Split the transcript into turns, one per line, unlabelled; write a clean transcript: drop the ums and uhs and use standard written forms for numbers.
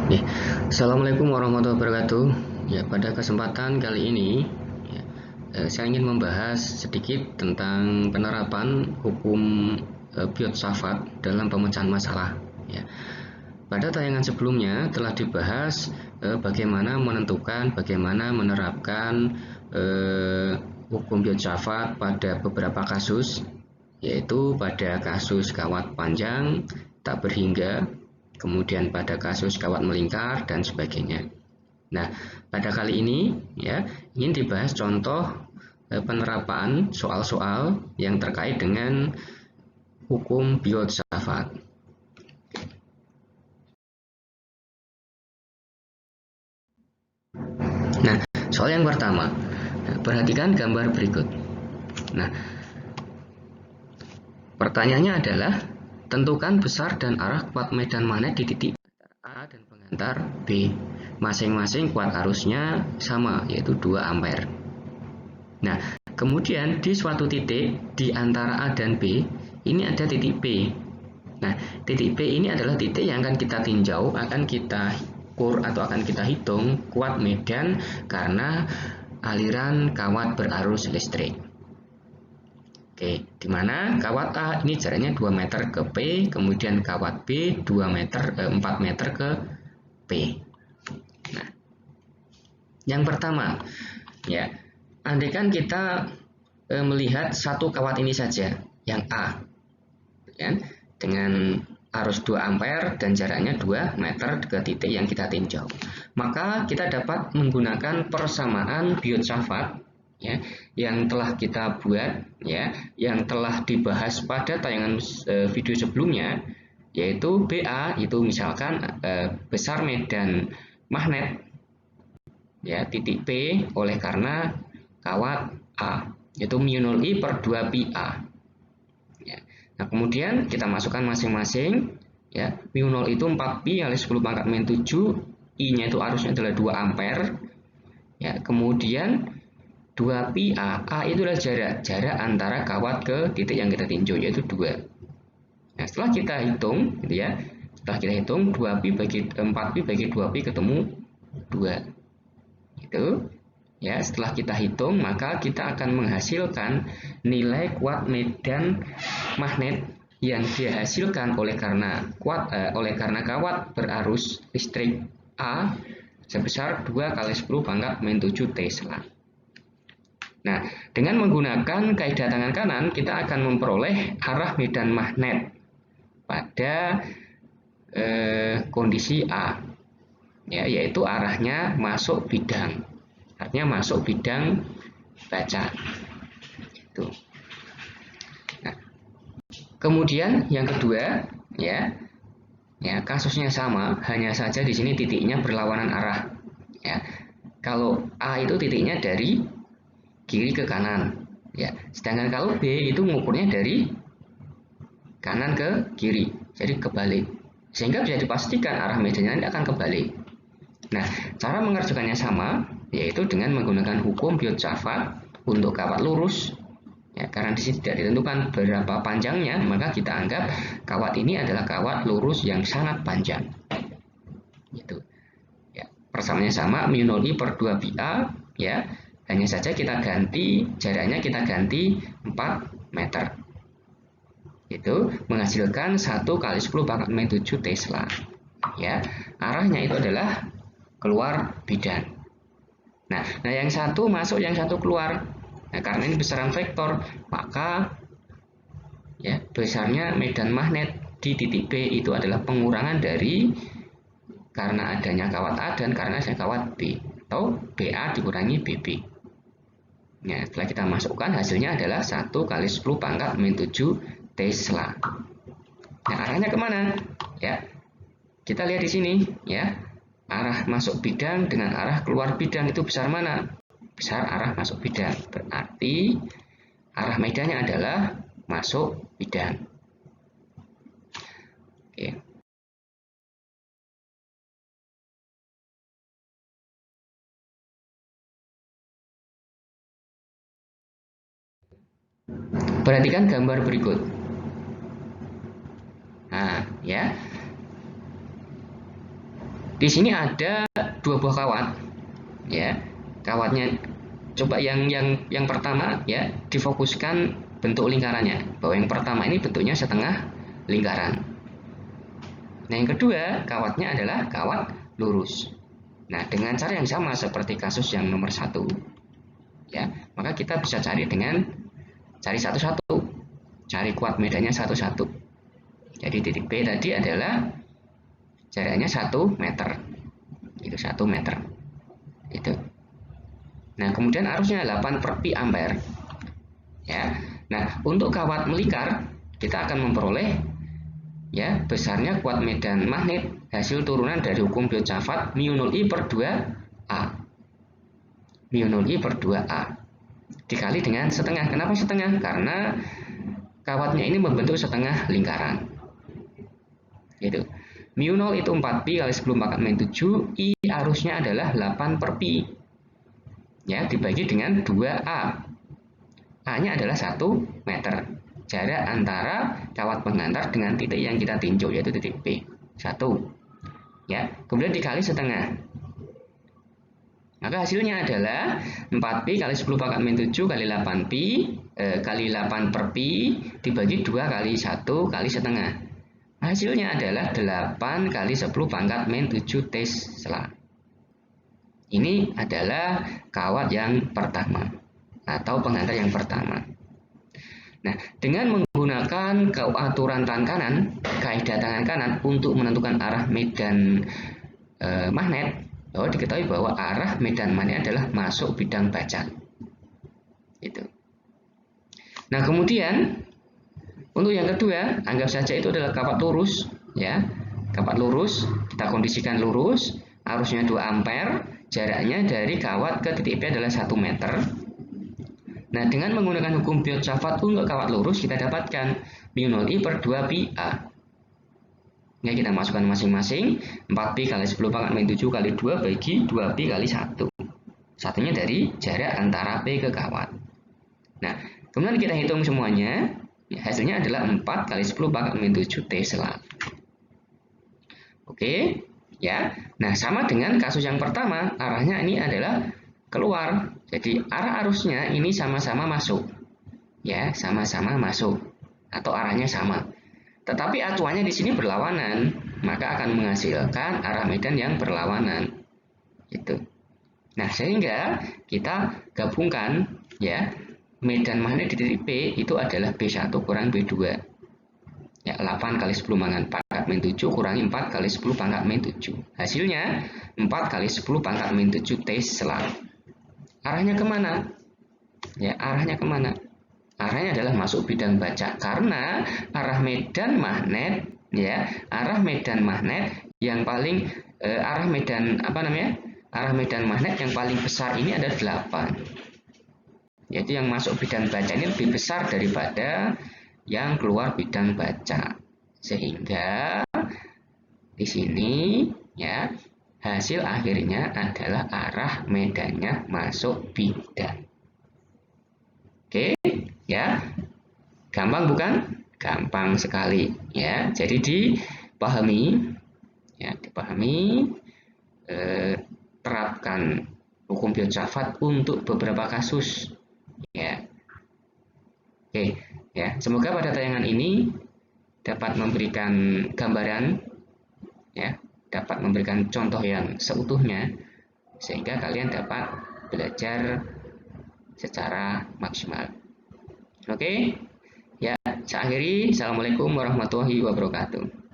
Oke. Assalamualaikum warahmatullahi wabarakatuh. Ya, pada kesempatan kali ini ya, saya ingin membahas sedikit tentang penerapan hukum filsafat dalam pemecahan masalah. Ya. Pada tayangan sebelumnya telah dibahas bagaimana menentukan, bagaimana menerapkan hukum filsafat pada beberapa kasus, yaitu pada kasus kawat panjang tak berhingga, kemudian pada kasus kawat melingkar dan sebagainya. Nah, pada kali ini ya ingin dibahas contoh penerapan soal-soal yang terkait dengan hukum filsafat. Nah, soal yang pertama, perhatikan gambar berikut. Nah, pertanyaannya adalah tentukan besar dan arah kuat medan magnet di titik A dan pengantar B. Masing-masing kuat arusnya sama, yaitu 2 ampere. Nah, kemudian di suatu titik di antara A dan B, ini ada titik P. Nah, titik P ini adalah titik yang akan kita tinjau, akan kita ukur atau akan kita hitung kuat medan karena aliran kawat berarus listrik. Oke, di mana kawat A ini jaraknya 2 meter ke P, kemudian kawat B 4 meter ke P. Nah, yang pertama, ya, andaikan kita melihat satu kawat ini saja, yang A, ya, dengan arus 2 ampere dan jaraknya 2 meter ke titik yang kita tinjau. Maka kita dapat menggunakan persamaan filsafat ya, yang telah kita buat ya, yang telah dibahas pada tayangan video sebelumnya, yaitu BA itu misalkan besar medan magnet ya titik P oleh karena kawat A, yaitu μ0I per 2 pi A. Ya. Nah, kemudian kita masukkan masing-masing ya, μ0 itu 4 pi kali 10 pangkat min 7, I-nya itu arusnya adalah 2 ampere. Ya, kemudian 2 pi A, A itu adalah jarak antara kawat ke titik yang kita tinjau, yaitu 2. Nah, setelah kita hitung gitu ya, setelah kita hitung 2 pi bagi 4 pi bagi 2 pi ketemu 2. Itu ya, setelah kita hitung maka kita akan menghasilkan nilai kuat medan magnet yang dihasilkan oleh karena kawat berarus listrik A sebesar 2 kali 10 pangkat min 7 Tesla. Nah, dengan menggunakan kaidah tangan kanan kita akan memperoleh arah medan magnet pada kondisi A ya, yaitu arahnya masuk bidang, artinya masuk bidang baca itu. Nah, kemudian yang kedua ya kasusnya sama, hanya saja di sini titiknya berlawanan arah ya. Kalau A itu titiknya dari kiri ke kanan ya, sedangkan kalau B itu mengukurnya dari kanan ke kiri, jadi kebalik, sehingga bisa dipastikan arah medannya nanti akan kebalik. Nah, cara mengerjakannya sama, yaitu dengan menggunakan hukum filsafat untuk kawat lurus. Ya, karena di sini tidak ditentukan berapa panjangnya, maka kita anggap kawat ini adalah kawat lurus yang sangat panjang. Gitu. Ya, persamaannya sama, μ0I per 2 pi A, ya. Hanya saja kita ganti jaraknya, kita ganti 4 meter. Itu menghasilkan 1 kali 10 pangkat min 7 Tesla. Ya, arahnya itu adalah keluar bidang. Nah, yang satu masuk, yang satu keluar. Nah, karena ini besaran vektor, maka ya besarnya medan magnet di titik B itu adalah pengurangan dari karena adanya kawat A dan karena adanya kawat B, atau BA dikurangi BB. Nah, setelah kita masukkan hasilnya adalah 1 kali 10 pangkat min 7 Tesla. Nah, arahnya kemana? Ya, kita lihat di sini ya. Arah masuk bidang dengan arah keluar bidang itu besar mana? Besar arah masuk bidang. Berarti arah medannya adalah masuk bidang. Oke. Perhatikan gambar berikut. Nah, ya. Di sini ada dua buah kawat, ya. Kawatnya coba yang pertama ya difokuskan bentuk lingkarannya, bahwa yang pertama ini bentuknya setengah lingkaran. Nah, yang kedua kawatnya adalah kawat lurus. Nah, dengan cara yang sama seperti kasus yang nomor 1, ya, maka kita bisa cari dengan cari satu-satu, cari kuat medannya satu-satu. Jadi titik B tadi adalah jaraknya 1 meter, itu 1 meter itu. Nah, kemudian arusnya 8 per pi ampere, ya. Nah, untuk kawat melingkar kita akan memperoleh ya besarnya kuat medan magnet hasil turunan dari hukum Biot-Savart μ0I per 2A, μ0I per 2A dikali dengan setengah. Kenapa setengah? Karena kawatnya ini membentuk setengah lingkaran, gitu. μ0 itu 4pi kali 10 pangkat min 7, I arusnya adalah 8 per pi, ya, dibagi dengan 2A. A-nya adalah 1 meter, jarak antara kawat pengantar dengan titik yang kita tinjau, yaitu titik P, 1. Ya, kemudian dikali setengah. Maka hasilnya adalah 4pi kali 10 pangkat min 7 kali 8pi kali 8 per pi dibagi 2 kali 1 kali setengah. Hasilnya adalah 8 kali 10 pangkat min 7 Tesla. Ini adalah kawat yang pertama atau pengantar yang pertama. Nah, dengan menggunakan aturan tangan kanan, kaidah tangan kanan untuk menentukan arah medan magnet, bahwa diketahui bahwa arah medan magnet adalah masuk bidang baca. Itu. Nah, kemudian untuk yang kedua, anggap saja itu adalah kawat lurus, ya. Kawat lurus, kita kondisikan lurus, arusnya 2 ampere, jaraknya dari kawat ke titik P adalah 1 meter. Nah, dengan menggunakan hukum Biot-Savart untuk kawat lurus, kita dapatkan μ0I per 2pi-A. Ini kita masukkan masing-masing, 4pi kali 10 pangkat min 7 kali 2 bagi 2pi kali 1. Satunya dari jarak antara P ke kawat. Nah, kemudian kita hitung semuanya. Hasilnya adalah 4 kali 10 pangkat min 7 Tesla. Oke, ya. Nah, sama dengan kasus yang pertama, arahnya ini adalah keluar. Jadi arah arusnya ini sama-sama masuk. Ya, sama-sama masuk atau arahnya sama. Tetapi acuannya di sini berlawanan, maka akan menghasilkan arah medan yang berlawanan. Gitu. Nah, sehingga kita gabungkan ya, medan magnet di titik P itu adalah B1 kurang B2. Ya, 8 kali 10 pangkat min 7 kurangi 4 kali 10 pangkat min 7. Hasilnya 4 kali 10 pangkat min 7 Tesla. Arahnya kemana? Ya, arahnya kemana? Arahnya adalah masuk bidang baca, karena arah medan magnet, ya, arah medan magnet yang paling arah medan Arah medan magnet yang paling besar ini ada 8. Yaitu yang masuk bidang baca ini lebih besar daripada yang keluar bidang baca, sehingga di sini ya hasil akhirnya adalah arah medannya masuk bidang. Oke, ya, gampang bukan? Gampang sekali, ya. Jadi dipahami, ya, terapkan hukum Biot-Savart untuk beberapa kasus. Ya, oke, ya. Semoga pada tayangan ini dapat memberikan gambaran, ya, dapat memberikan contoh yang seutuhnya, sehingga kalian dapat belajar secara maksimal. Oke, ya. Saya akhiri. Assalamualaikum warahmatullahi wabarakatuh.